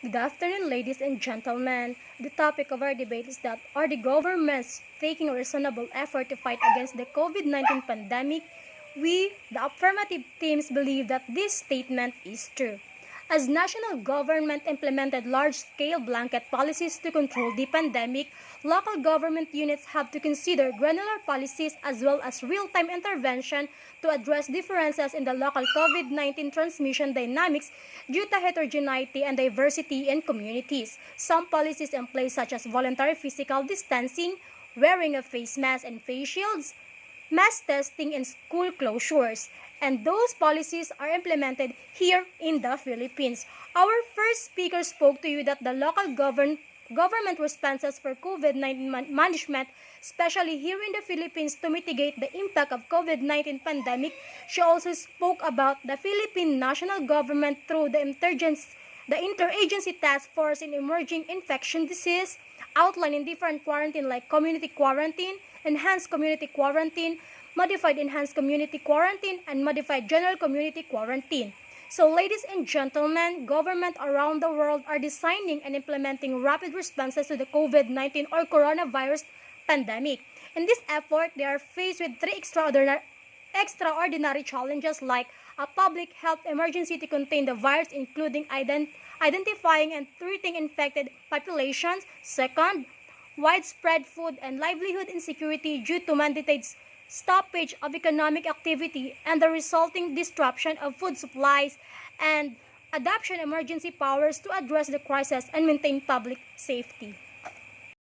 Good afternoon, ladies and gentlemen. The topic of our debate is that are the governments taking a reasonable effort to fight against the COVID-19 pandemic? We, the affirmative teams, believe that this statement is true. As national government implemented large-scale blanket policies to control the pandemic, local government units have to consider granular policies as well as real-time intervention to address differences in the local COVID-19 transmission dynamics due to heterogeneity and diversity in communities. Some policies in place such as voluntary physical distancing, wearing of face masks and face shields, mass testing and school closures, and those policies are implemented here in the Philippines. Our first speaker spoke to you that the local government responses for COVID-19 management, especially here in the Philippines to mitigate the impact of COVID-19 pandemic. She also spoke about the Philippine national government through the Interagency Task Force in Emerging Infection Disease, outlining different quarantine like community quarantine, enhanced community quarantine, modified enhanced community quarantine, and modified general community quarantine. So ladies and gentlemen, government around the world are designing and implementing rapid responses to the COVID-19 or coronavirus pandemic. In this effort, they are faced with three extraordinary challenges like a public health emergency to contain the virus, including identifying and treating infected populations. Second, widespread food and livelihood insecurity due to mandated stoppage of economic activity and the resulting disruption of food supplies, and adoption emergency powers to address the crisis and maintain public safety.